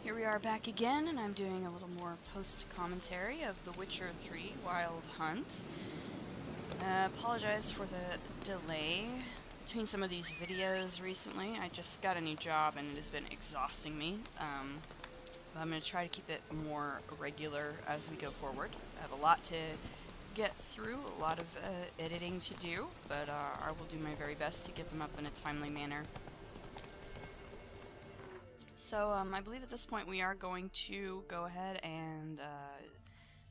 Here we are back again, and I'm doing a little more post-commentary of The Witcher 3 Wild Hunt. Apologize for the delay between some of these videos recently. I just got a new job and it has been exhausting me. But I'm going to try to keep it more regular as we go forward. I have a lot to get through, a lot of editing to do, but I will do my very best to get them up in a timely manner. So, I believe at this point we are going to go ahead and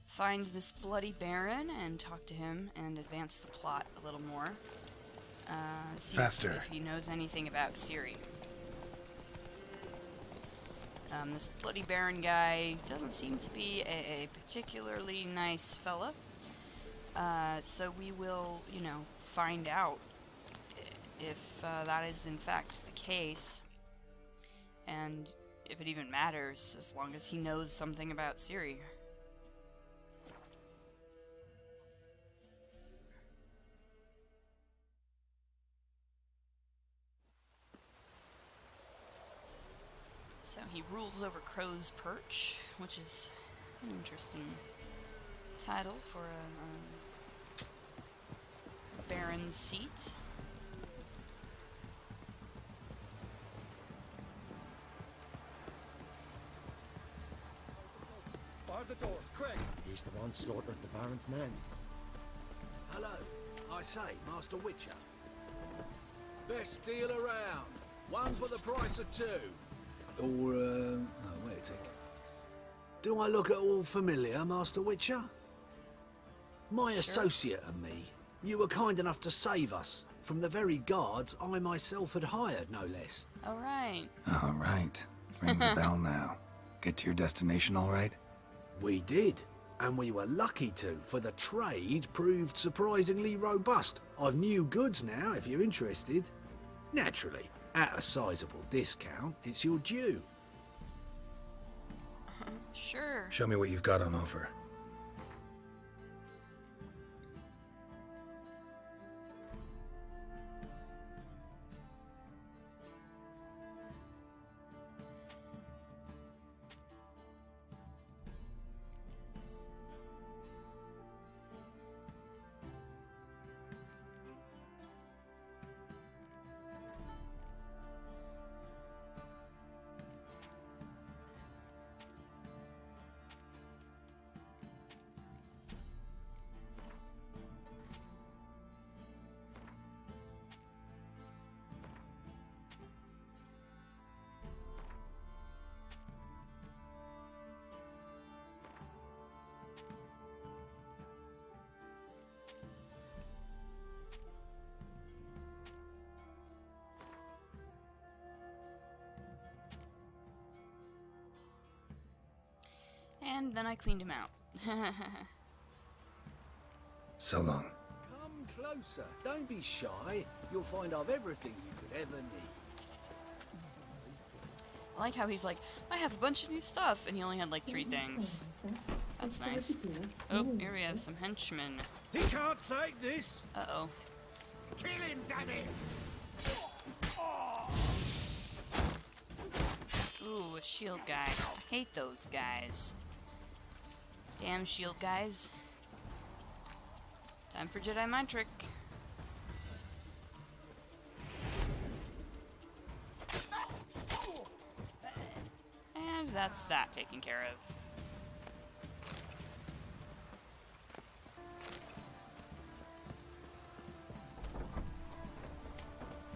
find this bloody Baron and talk to him and advance the plot a little more. See Faster. If he knows anything about Ciri. This bloody Baron guy doesn't seem to be a particularly nice fella. So we will, find out if that is in fact the case. And if it even matters, as long as he knows something about Ciri. So he rules over Crow's Perch, which is an interesting title for a baron's seat. The doors, Craig. He's the one slaughtered the Baron's men. Hello. I say, Master Witcher. Best deal around. One for the price of two. Or, oh, wait a tick. Do I look at all familiar, Master Witcher? My associate and me. You were kind enough to save us from the very guards I myself had hired, no less. Alright. All right. Rings a bell now. Get to your destination all right? We did, and we were lucky to, for the trade proved surprisingly robust. I've new goods now, if you're interested. Naturally, at a sizable discount, it's your due. Sure. Show me what you've got on offer. And then I cleaned him out. So long. Come closer. Don't be shy. You'll find I've everything you could ever need. I like how he's like, I have a bunch of new stuff, and he only had like 3 things. That's nice. Oh, here we have some henchmen. He can't take this. Uh-oh. Kill him, damn it! Ooh, a shield guy. Hate those guys. Damn shield guys. Time for Jedi mind trick. And that's that taken care of.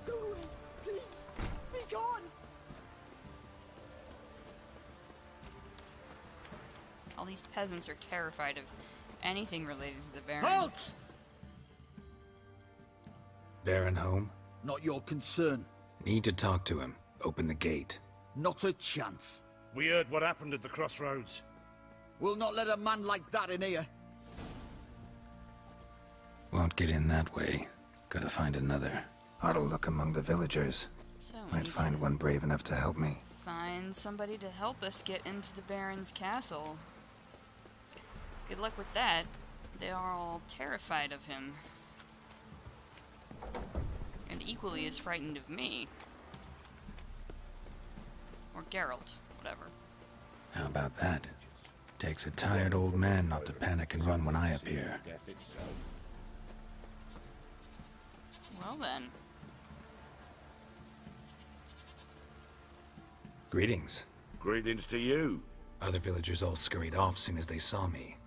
Go away, please. Be gone. All these peasants are terrified of anything related to the Baron. Halt! Baron home? Not your concern. Need to talk to him. Open the gate. Not a chance. We heard what happened at the crossroads. We'll not let a man like that in here. Won't get in that way. Gotta find another. Ought to look among the villagers. So we Might need find to one brave enough to help me. find somebody to help us get into the Baron's castle. Good luck with that. They are all terrified of him. And equally as frightened of me. Or Geralt, whatever. How about that? Takes a tired old man not to panic and run when I appear. Death itself. Well then. Greetings. Greetings to you. Other villagers all scurried off soon as they saw me.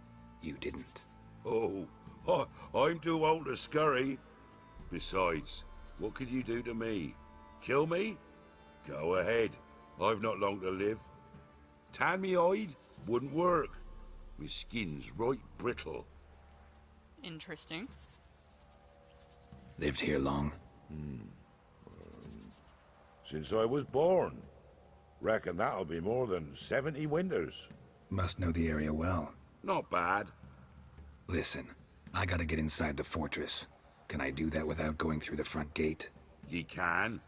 You didn't. Oh, I'm too old to scurry. Besides, what could you do to me? Kill me? Go ahead. I've not long to live. Tan me hide? Wouldn't work. My skin's right brittle. Interesting. Lived here long? Since I was born. Reckon that'll be more than 70 winters. Must know the area well. Not bad. Listen, I gotta get inside the fortress. Can I do that without going through the front gate? Ye can,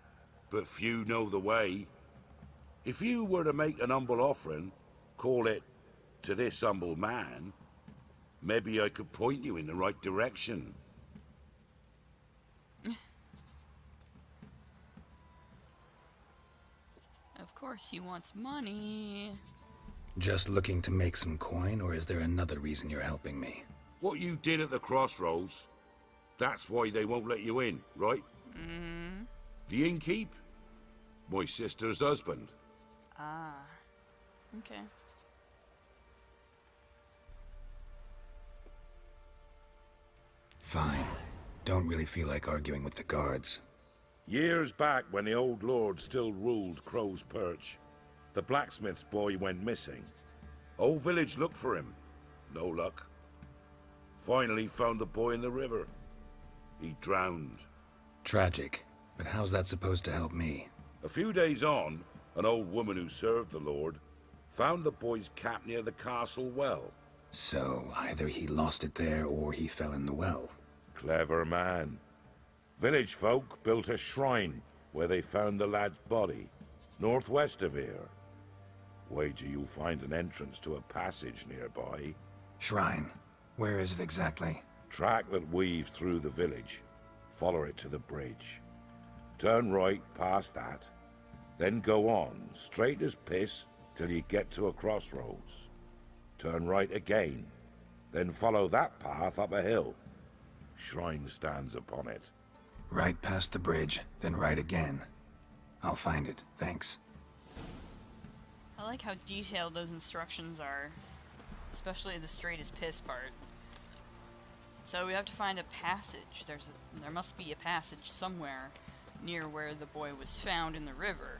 but few know the way. If you were to make an humble offering, call it, to this humble man, maybe I could point you in the right direction. Of course he wants money. Just looking to make some coin, or is there another reason you're helping me? What you did at the crossroads, that's why they won't let you in, right? Mm-hmm. The innkeep? My sister's husband. Ah. Okay. Fine. Don't really feel like arguing with the guards. Years back, when the old lord still ruled Crow's Perch, the blacksmith's boy went missing. Whole village looked for him. No luck. Finally found the boy in the river. He drowned. Tragic. But how's that supposed to help me? A few days on, an old woman who served the lord found the boy's cap near the castle well. So, either he lost it there or he fell in the well. Clever man. Village folk built a shrine where they found the lad's body, northwest of here. Wager you'll find an entrance to a passage nearby. Shrine. Where is it exactly? Track that weaves through the village. Follow it to the bridge. Turn right past that. Then go on, straight as piss, till you get to a crossroads. Turn right again. Then follow that path up a hill. Shrine stands upon it. Right past the bridge, then right again. I'll find it, thanks. I like how detailed those instructions are. Especially the straight as piss part. So we have to find a passage. There must be a passage somewhere near where the boy was found in the river.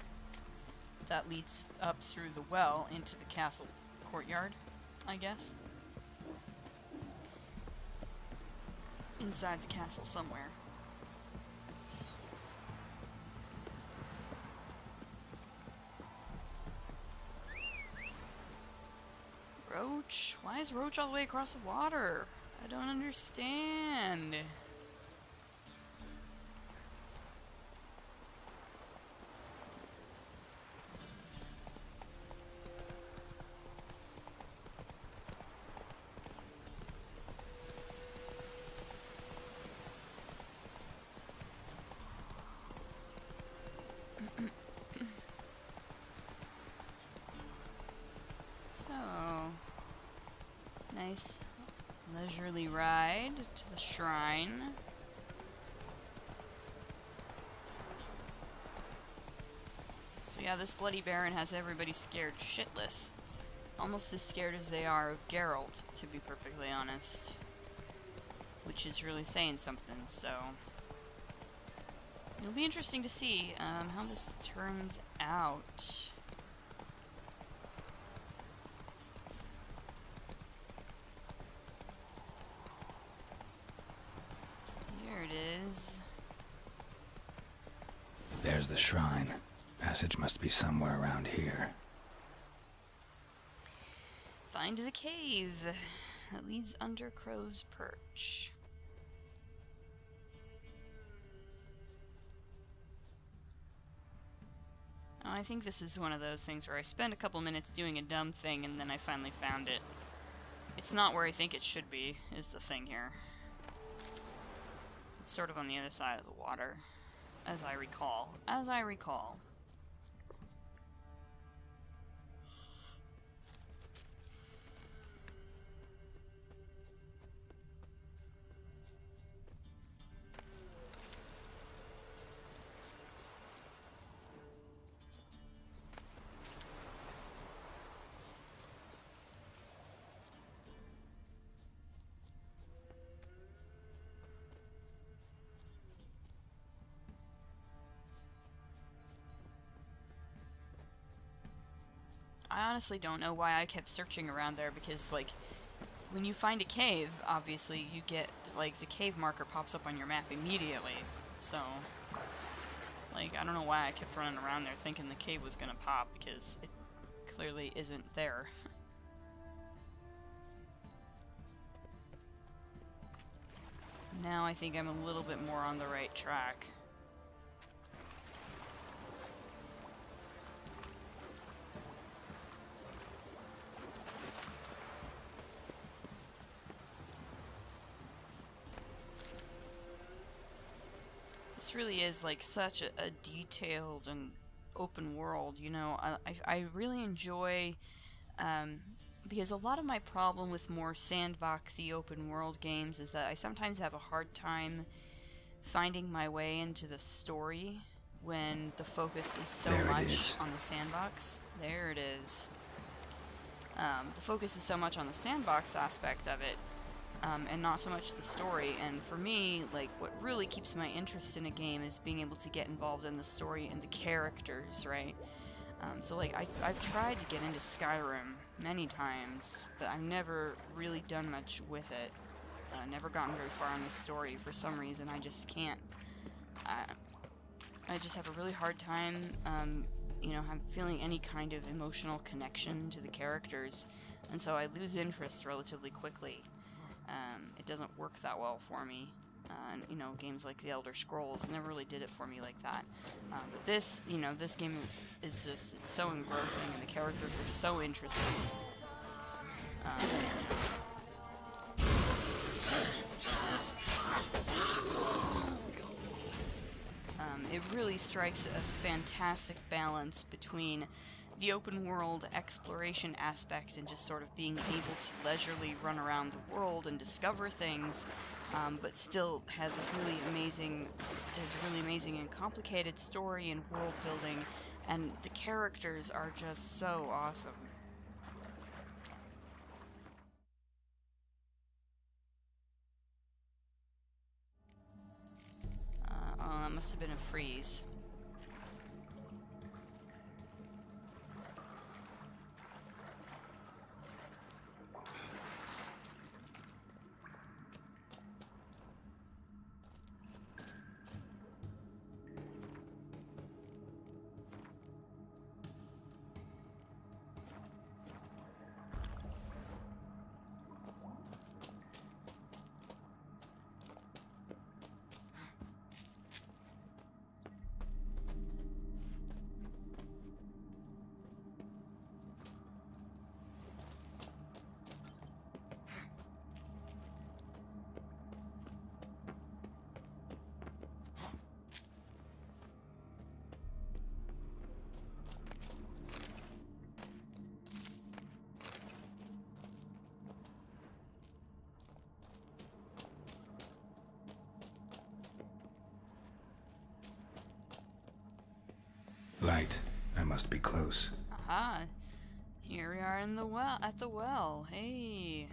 That leads up through the well into the castle courtyard, I guess. Inside the castle somewhere. Roach? Why is Roach all the way across the water? I don't understand. So, nice leisurely ride to the shrine. So yeah, this Bloody Baron has everybody scared shitless. Almost as scared as they are of Geralt, to be perfectly honest. Which is really saying something, so... It'll be interesting to see how this turns out. Here it is. There's the shrine. Passage must be somewhere around here. Find the cave that leads under Crow's Perch. Oh, I think this is one of those things where I spend a couple minutes doing a dumb thing and then I finally found it. It's not where I think it should be, is the thing here. It's sort of on the other side of the water, as I recall. I honestly don't know why I kept searching around there, because, like, when you find a cave, obviously, you get, like, the cave marker pops up on your map immediately. So, like, I don't know why I kept running around there thinking the cave was gonna pop, because it clearly isn't there. Now I think I'm a little bit more on the right track. This really is like such a detailed and open world, you know. I really enjoy, because a lot of my problem with more sandboxy open world games is that I sometimes have a hard time finding my way into the story when the focus is so There it much is. on the sandbox. There it is. The focus is so much on the sandbox aspect of it, and not so much the story. And for me, like, what really keeps my interest in a game is being able to get involved in the story and the characters, right? So, like, I've tried to get into Skyrim many times, but I've never really done much with it. Never gotten very far in the story. For some reason, I just can't. I just have a really hard time, you know, I'm feeling any kind of emotional connection to the characters, and so I lose interest relatively quickly. It doesn't work that well for me. And, you know, games like The Elder Scrolls never really did it for me like that. But this, you know, this game is just, it's so engrossing, and the characters are so interesting. It really strikes a fantastic balance between the open world exploration aspect and just sort of being able to leisurely run around the world and discover things, but still has a really amazing and complicated story and world building, and the characters are just so awesome. Oh, that must have been a freeze. Light. I must be close. Aha! Here we are in the well, at the well. Hey!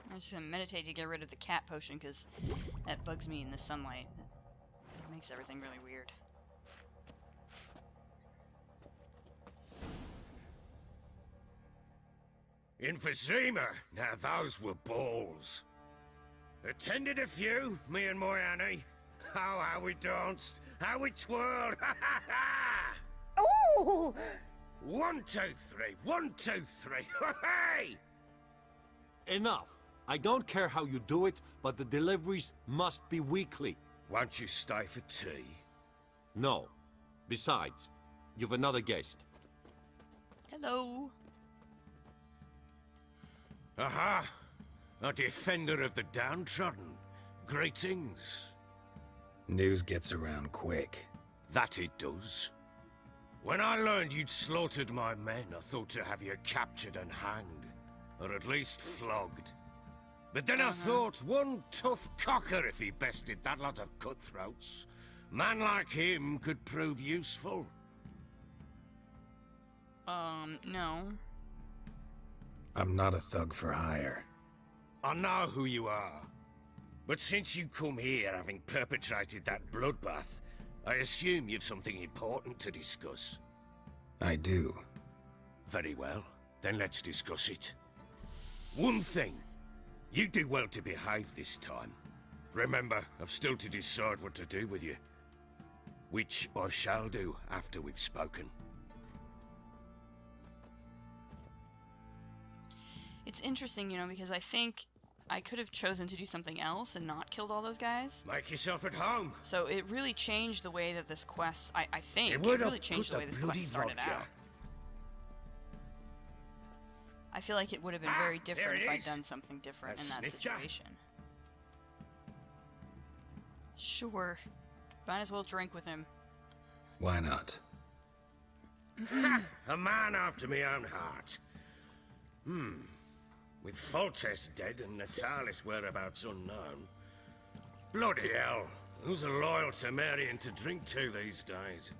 I'm just gonna meditate to get rid of the cat potion, because that bugs me in the sunlight. It makes everything really weird. Emphysema! Now those were balls. Attended a few, me and my Annie. Oh, how we danced, how we twirled, ha ha ha! Ooh! 1, 2, 3, 1, 2, 3, hey! Enough. I don't care how you do it, but the deliveries must be weekly. Won't you stay for tea? No. Besides, you've another guest. Hello! Aha! A defender of the downtrodden. Greetings. News gets around quick. That it does. When I learned you'd slaughtered my men, I thought to have you captured and hanged. Or at least flogged. But then I thought, one tough cocker if he bested that lot of cutthroats. Man like him could prove useful. No. I'm not a thug for hire. I know who you are. But since you come here having perpetrated that bloodbath, I assume you've something important to discuss. I do. Very well, then let's discuss it. One thing, you do well to behave this time. Remember, I've still to decide what to do with you. Which I shall do after we've spoken. It's interesting, you know, because I think I could have chosen to do something else and not killed all those guys. Make yourself at home. So it really changed the way that this quest, I think, It it would really have changed put the way this bloody quest started vodka. out. I feel like it would have been very different there if it I'd is. done something different A in that snifter. situation. Sure. Might as well drink with him. Why not? A man after my own heart. With Foltest dead and Natalis whereabouts unknown. Bloody hell. Who's a loyal Temerian to drink to these days?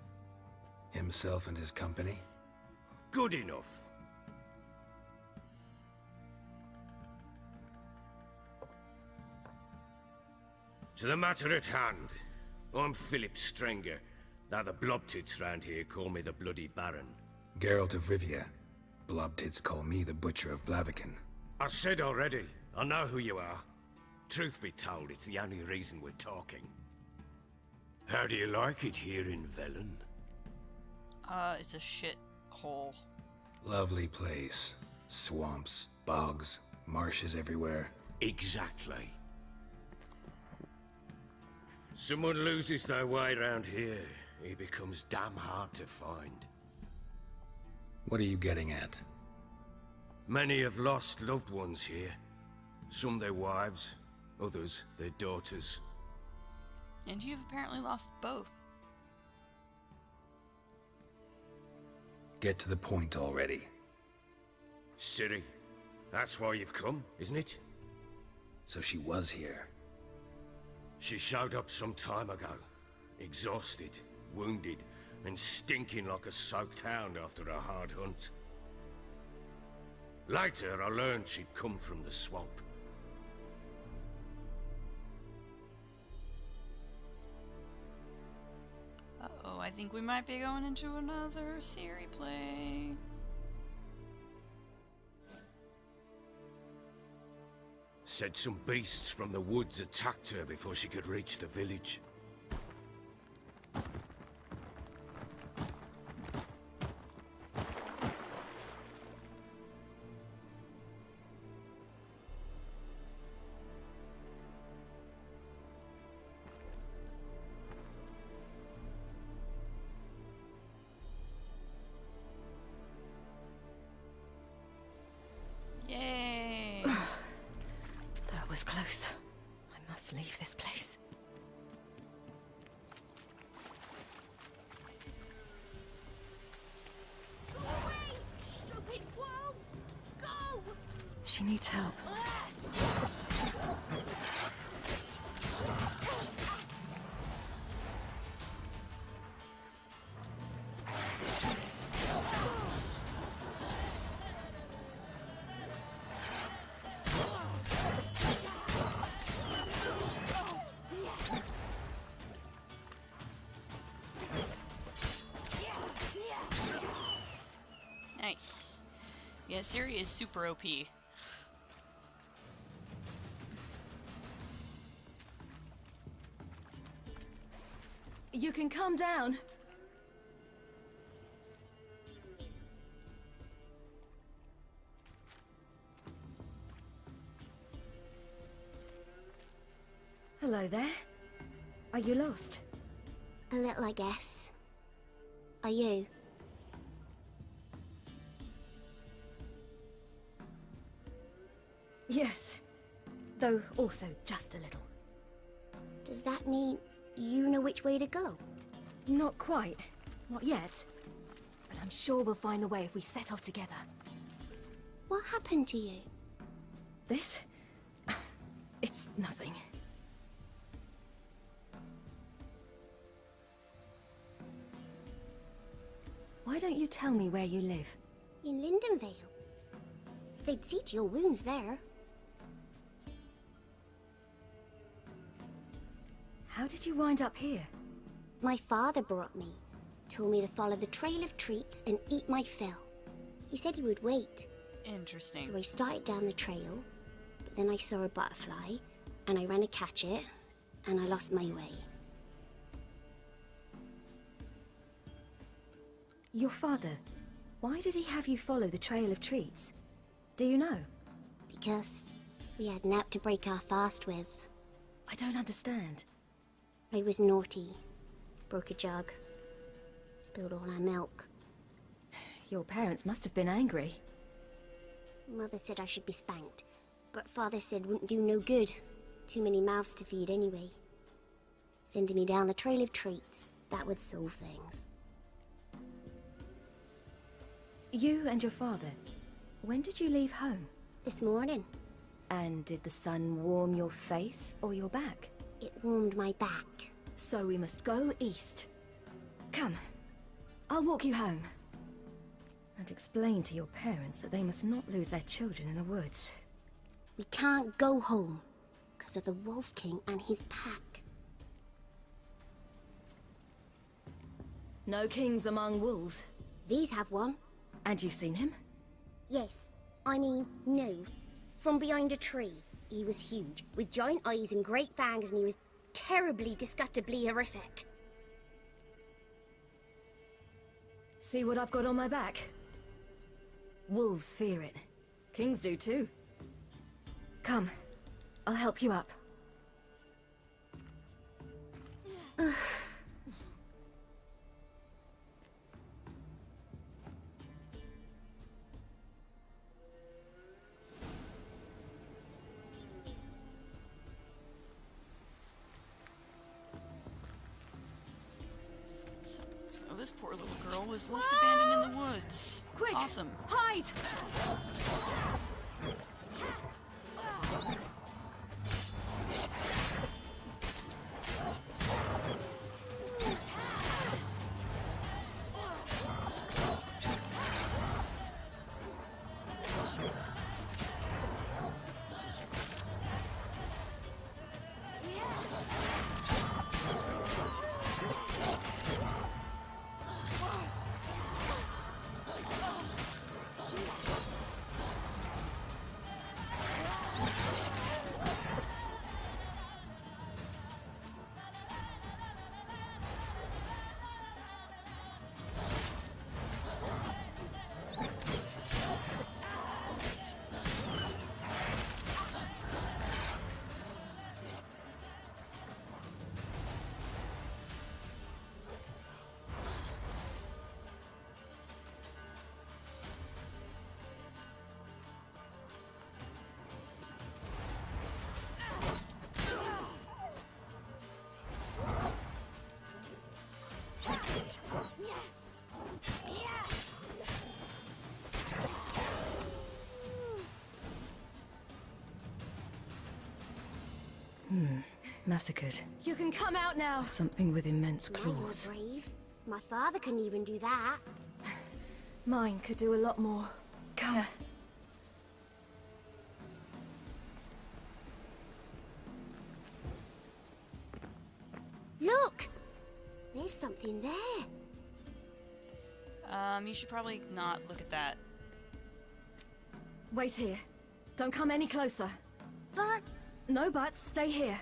Himself and his company? Good enough. To the matter at hand. I'm Philip Strenger, though the Blobtits round here call me the Bloody Baron. Geralt of Rivia. Blobtits call me the Butcher of Blaviken. I said already, I know who you are. Truth be told, it's the only reason we're talking. How do you like it here in Velen? It's a shit hole. Lovely place. Swamps, bogs, marshes everywhere. Exactly. Someone loses their way round here, he becomes damn hard to find. What are you getting at? Many have lost loved ones here. Some their wives, others their daughters. And you've apparently lost both. Get to the point already. Ciri, that's why you've come, isn't it? So she was here. She showed up some time ago, exhausted, wounded, and stinking like a soaked hound after a hard hunt. Later, I learned she'd come from the swamp. Uh-oh, I think we might be going into another Ciri play. Said some beasts from the woods attacked her before she could reach the village. Yay! That was close. I must leave this place. Away, stupid wolves! Go! She needs help. Nice. Yeah, Ciri is super OP. You can calm down. Hello there. Are you lost? A little, I guess. Are you? Yes. Though also just a little. Does that mean you know which way to go? Not quite. Not yet. But I'm sure we'll find the way if we set off together. What happened to you? This? It's nothing. Why don't you tell me where you live? In Lindenvale. They'd see to your wounds there. How did you wind up here? My father brought me. Told me to follow the trail of treats and eat my fill. He said he would wait. Interesting. So I started down the trail, but then I saw a butterfly, and I ran to catch it, and I lost my way. Your father, why did he have you follow the trail of treats? Do you know? Because we had naught to break our fast with. I don't understand. I was naughty. Broke a jug. Spilled all our milk. Your parents must have been angry. Mother said I should be spanked, but Father said wouldn't do no good. Too many mouths to feed anyway. Sending me down the trail of treats, that would solve things. You and your father, when did you leave home? This morning, And did the sun warm your face or your back? it warmed my back. So we must go east. Come, I'll walk you home. And explain to your parents that they must not lose their children in the woods. We can't go home, because of the Wolf King and his pack. No kings among wolves. These have one. And you've seen him? Yes, I mean, no. From behind a tree. He was huge, with giant eyes and great fangs, and he was terribly, disgustingly horrific. See what I've got on my back? Wolves fear it. Kings do too. Come, I'll help you up. So this poor little girl was left abandoned in the woods. Quick! Awesome. Hide! Massacred. You can come out now! Something with immense Now you're claws. brave. My father couldn't even do that. Mine could do a lot more. Come. Look! There's something there. You should probably not look at that. Wait here. Don't come any closer. But No buts, stay here.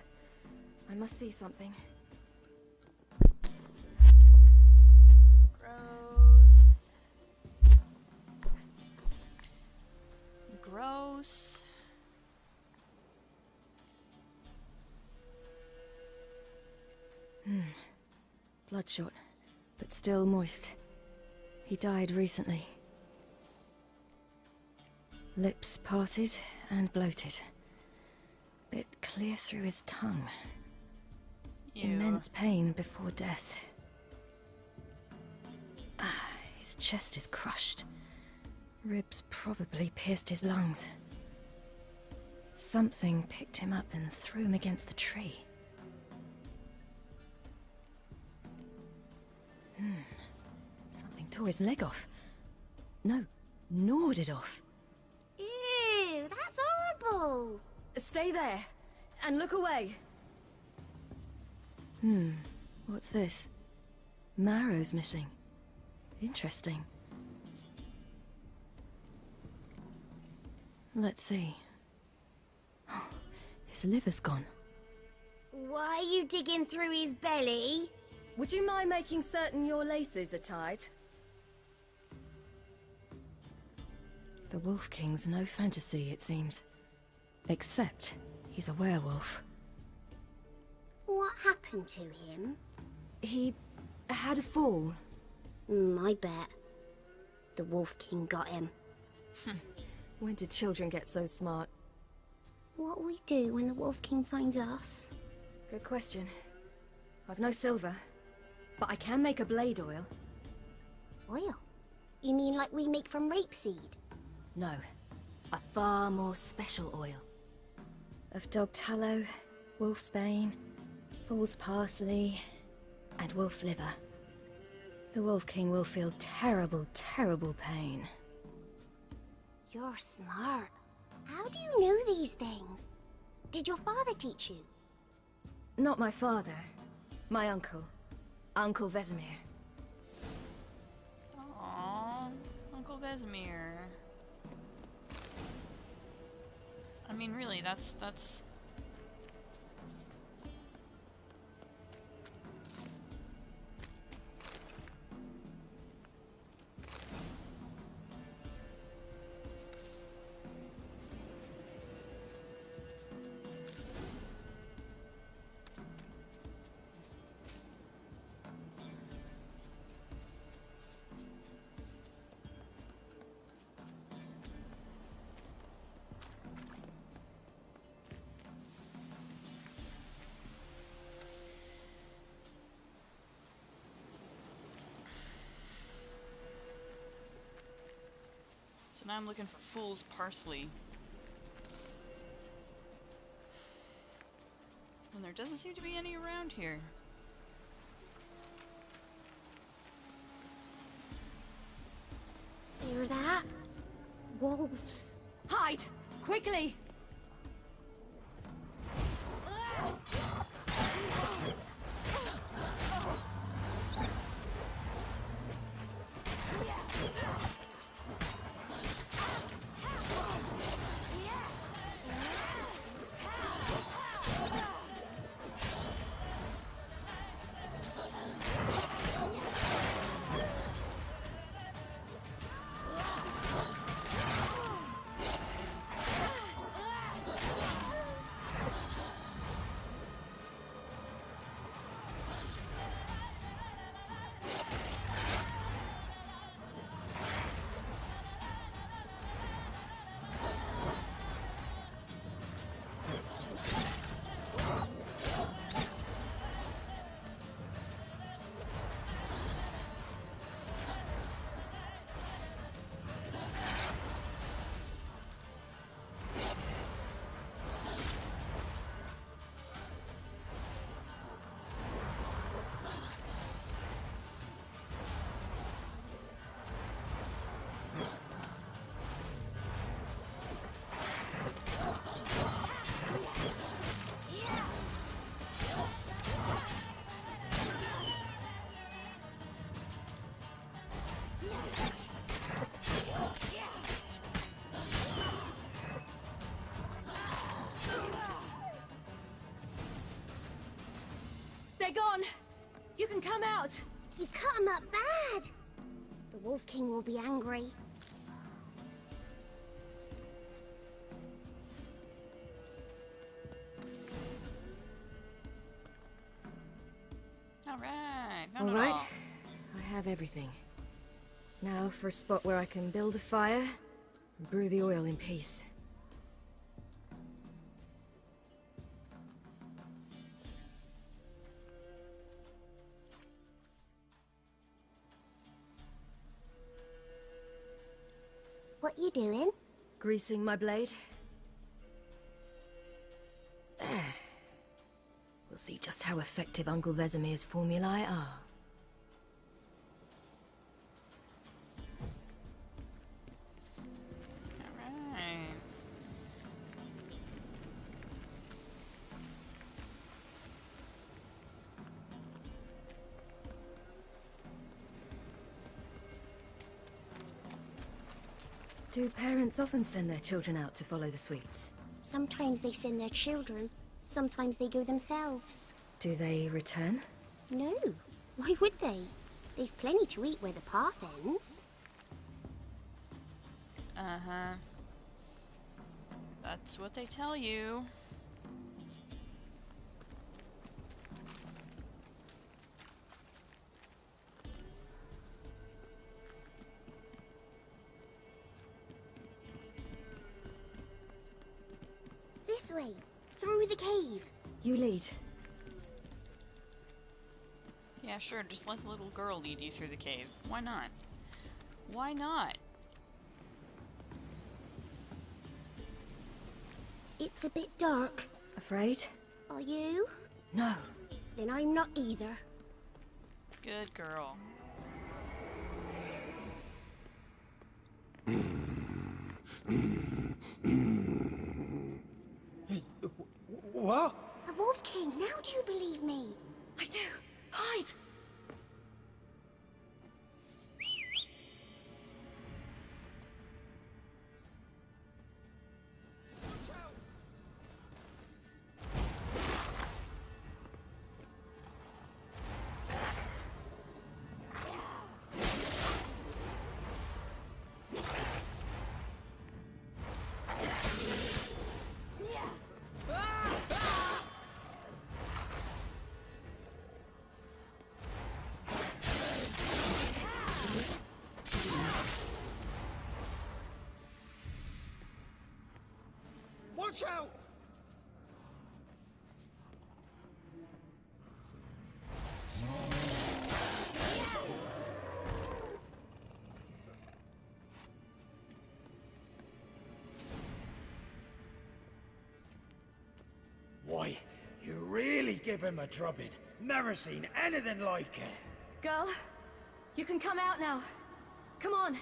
I must see something. Gross. Gross. Bloodshot, but still moist. He died recently. Lips parted and bloated. Bit clear through his tongue. Ew. Immense pain before death. His chest is crushed. Ribs probably pierced his lungs. Something picked him up and threw him against the tree. Something tore his leg off. No, gnawed it off. No! Stay there, and look away. What's this? Marrow's missing. Interesting. Let's see. His liver's gone. Why are you digging through his belly? Would you mind making certain your laces are tied? The Wolf King's no fantasy, it seems. Except he's a werewolf. What happened to him? He had a fall. I bet. The Wolf King got him. When did children get so smart? What'll we do when the Wolf King finds us? Good question. I've no silver, but I can make a blade oil. Oil? You mean like we make from rapeseed? No, a far more special oil. Of dog tallow, wolf's bane, fool's parsley, and wolf's liver. The Wolf King will feel terrible, terrible pain. You're smart. How do you know these things? Did your father teach you? Not my father. My uncle. Uncle Vesemir. Aww, Uncle Vesemir. I mean, really, that's... So now I'm looking for fool's parsley. And there doesn't seem to be any around here. Hear that? Wolves. Hide! Quickly! They're gone! You can come out! You cut him up bad! The Wolf King will be angry. Alright, All right, I have everything. Now for a spot where I can build a fire and brew the oil in peace. What you doing? Greasing my blade. There. We'll see just how effective Uncle Vesemir's formulae are. Alright. Do parents often send their children out to follow the sweets? Sometimes they send their children, sometimes they go themselves. Do they return? No, why would they? They've plenty to eat where the path ends. Uh-huh. That's what they tell you. This way, through the cave. You lead. Yeah, sure, just let the little girl lead you through the cave. Why not? Why not? It's a bit dark. Afraid? Are you? No. Then I'm not either. Good girl. What? The Wolf King, now do you believe me? I do. Hide! Watch out! Why, you really give him a drubbing. Never seen anything like it. Girl, you can come out now. Come on.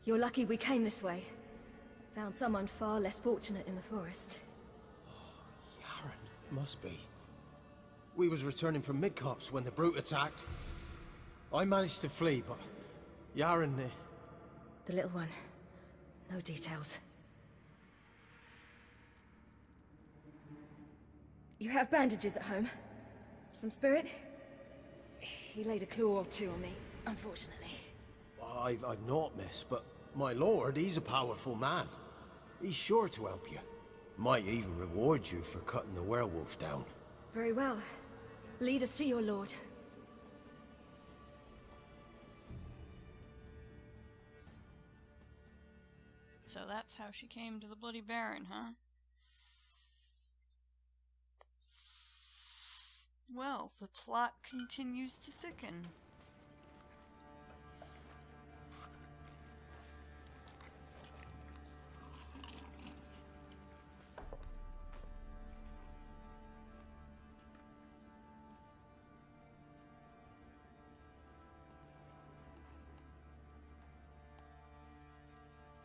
You're lucky we came this way. Found someone far less fortunate in the forest. Yaren, must be. We was returning from Midcops when the brute attacked. I managed to flee, but Yaren... The little one. No details. You have bandages at home? Some spirit? He laid a claw or two on me, unfortunately. I've not, miss, but my lord, he's a powerful man. He's sure to help you. Might even reward you for cutting the werewolf down. Very well. Lead us to your lord. So that's how she came to the Bloody Baron, huh? Well, the plot continues to thicken.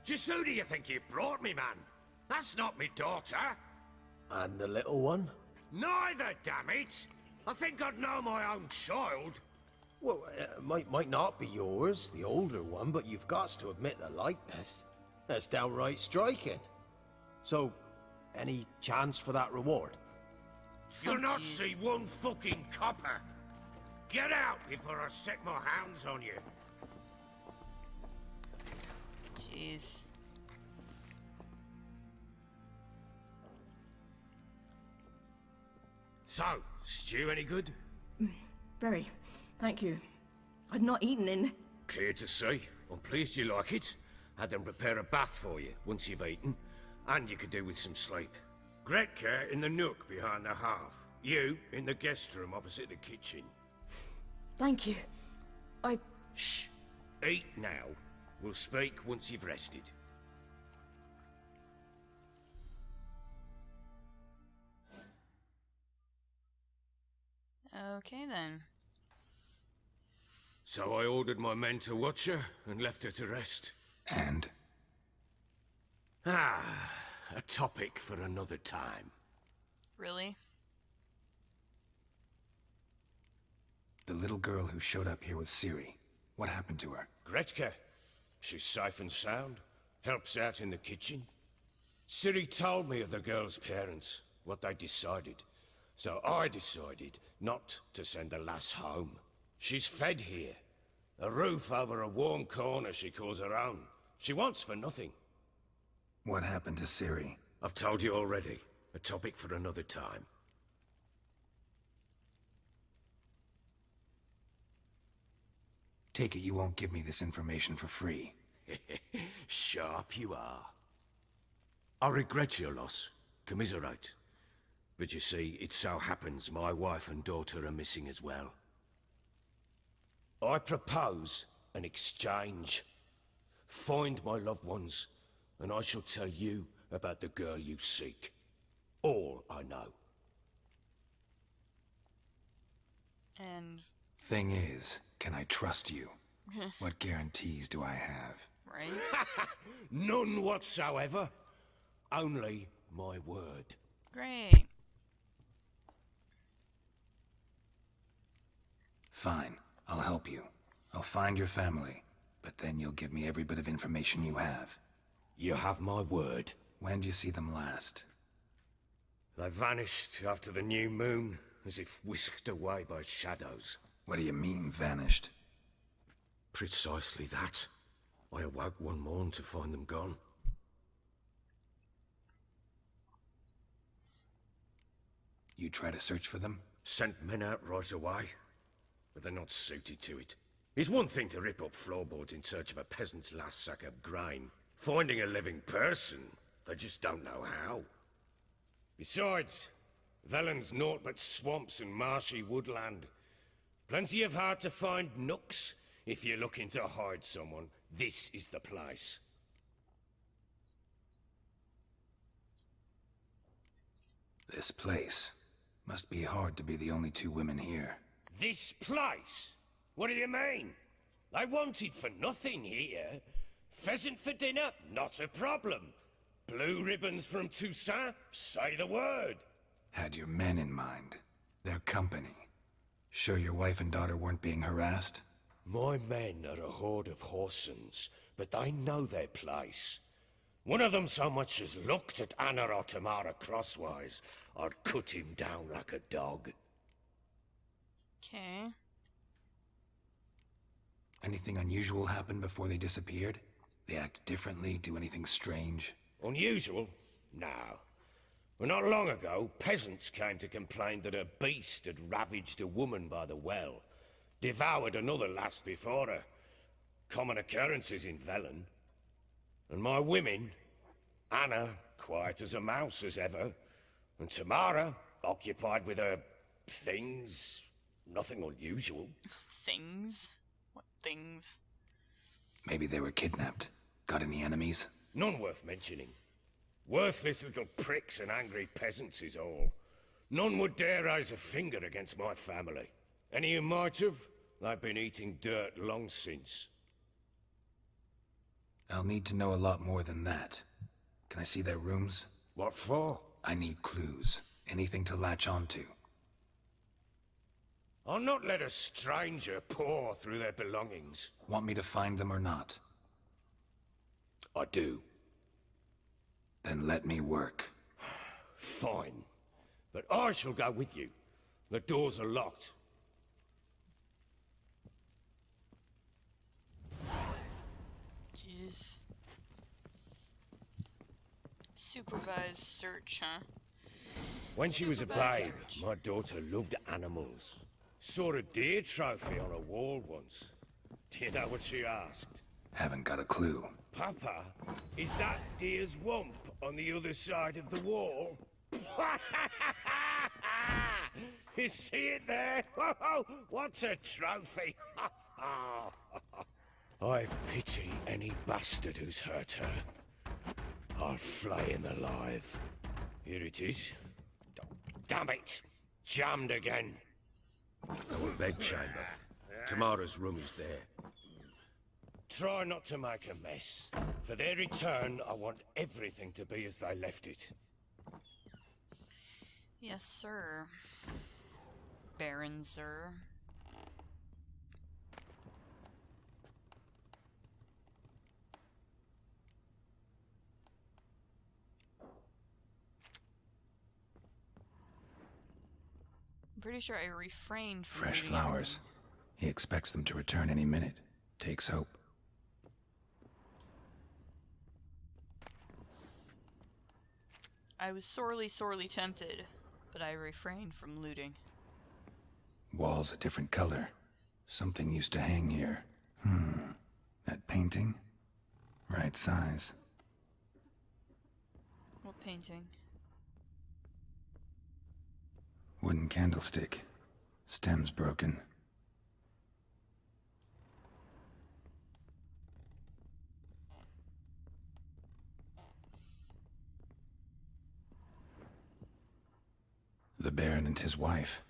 Just who do you think you brought me, man? That's not me daughter. And the little one? Neither, damn it! I think I'd know my own child. Well, might not be yours, the older one, but you've got to admit the likeness. That's downright striking. So, any chance for that reward? You'll not jeez. see one fucking copper. Get out before I set my hands on you. Jeez. So, stew any good? Very. Thank you. I'd not eaten in... Clear to see. I'm pleased you like it. Had them prepare a bath for you once you've eaten, and you could do with some sleep. Gretka in the nook behind the hearth. You in the guest room opposite the kitchen. Thank you. Shh. Eat now. We'll speak once you've rested. Okay then. So I ordered my men to watch her and left her to rest. And? Ah, a topic for another time. Really? The little girl who showed up here with Ciri. What happened to her? Gretke. She's safe and sound. Helps out in the kitchen. Ciri told me of the girl's parents, what they decided. So I decided not to send the lass home. She's fed here. A roof over a warm corner she calls her own. She wants for nothing. What happened to Ciri? I've told you already. A topic for another time. Take it you won't give me this information for free. Sharp you are. I regret your loss. Commiserate. But you see, it so happens my wife and daughter are missing as well. I propose an exchange. Find my loved ones, and I shall tell you about the girl you seek. All I know. And... Thing is, can I trust you? What guarantees do I have? Right? None whatsoever. Only my word. Great. Fine, I'll help you. I'll find your family, but then you'll give me every bit of information you have. You have my word. When do you see them last? They vanished after the new moon, as if whisked away by shadows. What do you mean, vanished? Precisely that. I awoke one morn to find them gone. You try to search for them? Sent men out right away, but they're not suited to it. It's one thing to rip up floorboards in search of a peasant's last sack of grain. Finding a living person, they just don't know how. Besides, Velen's naught but swamps and marshy woodland. Plenty of hard-to-find nooks. If you're looking to hide someone, this is the place. This place. Must be hard to be the only two women here. This place? What do you mean? They wanted for nothing here. Pheasant for dinner? Not a problem. Blue ribbons from Toussaint? Say the word. Had your men in mind. Their company. Sure your wife and daughter weren't being harassed? My men are a horde of Horsens, but they know their place. One of them so much as looked at Anna or Tamara crosswise, I'd cut him down like a dog. Okay. Anything unusual happen before they disappeared? They act differently, do anything strange? Unusual? No. Well, not long ago, peasants came to complain that a beast had ravaged a woman by the well. Devoured another lass before her. Common occurrences in Velen. And my women, Anna, quiet as a mouse as ever, and Tamara, occupied with her things, nothing unusual. Things? What things? Maybe they were kidnapped. Got any enemies? None worth mentioning. Worthless little pricks and angry peasants is all. None would dare raise a finger against my family. Any who might have, they've been eating dirt long since. I'll need to know a lot more than that. Can I see their rooms? What for? I need clues. Anything to latch onto. I'll not let a stranger pore through their belongings. Want me to find them or not? I do. Then let me work. Fine. But I shall go with you. The doors are locked. Jeez. Supervised search, huh? When she was a Supervised babe, search. my daughter loved animals. Saw a deer trophy on a wall once. Do you know what she asked? Haven't got a clue. Papa, is that deer's wump on the other side of the wall? You see it there? What a trophy! I pity any bastard who's hurt her. I'll flay him alive. Here it is. Damn it! Jammed again. Our bedchamber. Tamara's room is there. Try not to make a mess. For their return, I want everything to be as they left it. Yes, sir. Baron, sir. pretty sure I refrained from Fresh looting flowers. everything. He expects them to return any minute. Takes hope. I was sorely, sorely tempted, but I refrained from looting. Walls a different color. Something used to hang here. That painting? Right size. What painting? Wooden candlestick. Stem's broken. The Baron and his wife.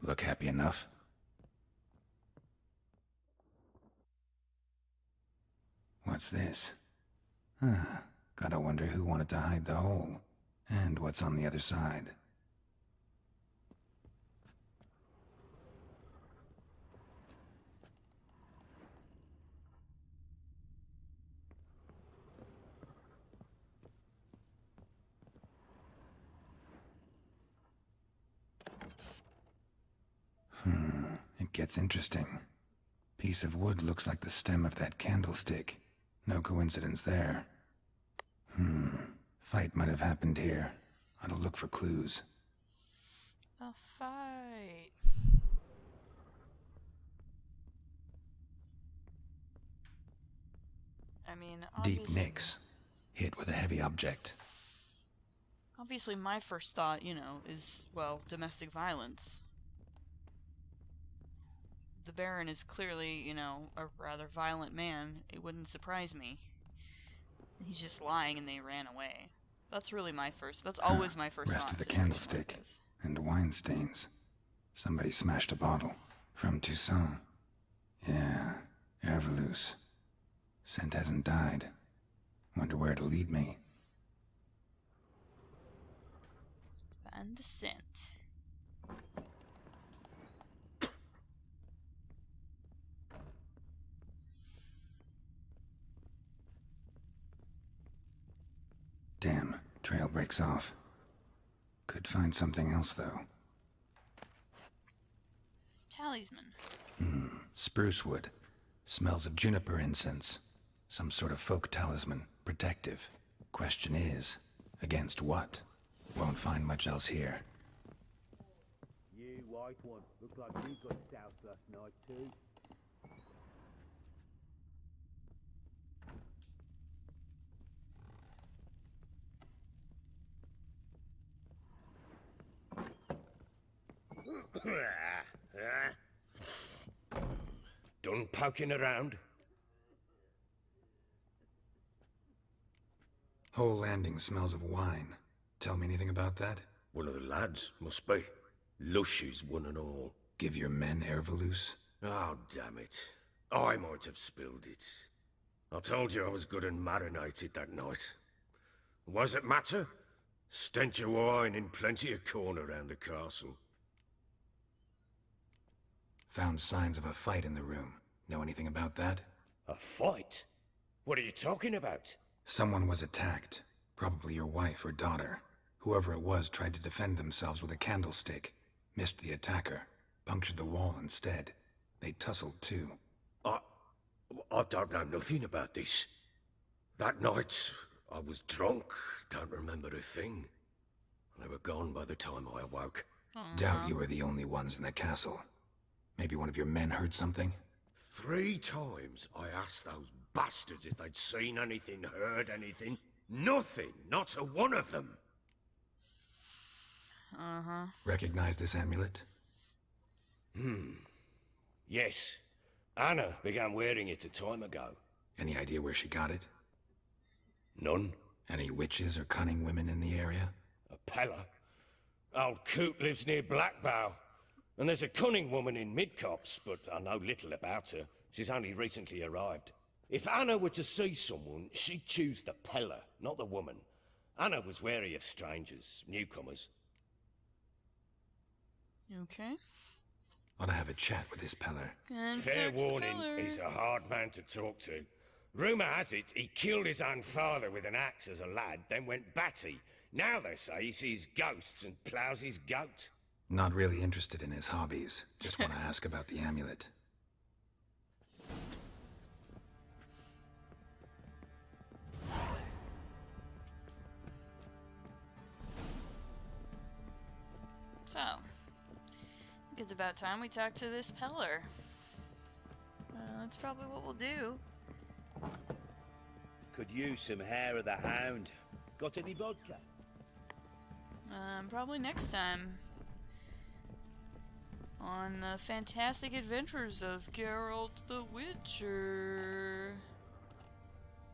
Look happy enough. What's this? Gotta wonder who wanted to hide the hole. And what's on the other side. It gets interesting. Piece of wood looks like the stem of that candlestick. No coincidence there. Fight might have happened here. Ought to look for clues. A fight. I mean, Deep obviously... nicks. Hit with a heavy object. Obviously, my first thought, is, well, domestic violence. The Baron is clearly, a rather violent man. It wouldn't surprise me. He's just lying and they ran away. That's really my first... That's always my first Rest thought. of the in situations candlestick. like this. And wine stains. Somebody smashed a bottle. From Toussaint. Yeah, Herveloos. Scent hasn't died. Wonder where it'll lead me. Find the scent. Damn, trail breaks off. Could find something else, though. Talisman. Spruce wood. Smells of juniper incense. Some sort of folk talisman. Protective. Question is, against what? Won't find much else here. You white one. Look like you got doused last night too. Done poking around? Whole landing smells of wine. Tell me anything about that? One of the lads, must be. Lushes, one and all. Give your men Herveloos? Oh, damn it. I might have spilled it. I told you I was good and marinated that night. Was it matter? Stench of wine in plenty of corn around the castle. Found signs of a fight in the room. Know anything about that? A fight? What are you talking about? Someone was attacked. Probably your wife or daughter. Whoever it was tried to defend themselves with a candlestick. Missed the attacker. Punctured the wall instead. They tussled too. I don't know nothing about this. That night, I was drunk. Don't remember a thing. They were gone by the time I awoke. Doubt you were the only ones in the castle. Maybe one of your men heard something? 3 times I asked those bastards if they'd seen anything, heard anything. Nothing, not a one of them. Recognize this amulet? Yes. Anna began wearing it a time ago. Any idea where she got it? None. Any witches or cunning women in the area? A Pella. Old Coot lives near Blackbow. And there's a cunning woman in Midcopse, but I know little about her. She's only recently arrived. If Anna were to see someone, she'd choose the Pella, not the woman. Anna was wary of strangers, newcomers. Okay. Ought to have a chat with this Peller. And Fair search the warning, pillar. he's a hard man to talk to. Rumour has it he killed his own father with an axe as a lad, then went batty. Now they say he sees ghosts and ploughs his goat. Not really interested in his hobbies. Just want to ask about the amulet. So, I think it's about time we talk to this Peller. That's probably what we'll do. Could use some hair of the hound. Got any vodka? Probably next time. On the fantastic adventures of Geralt the Witcher.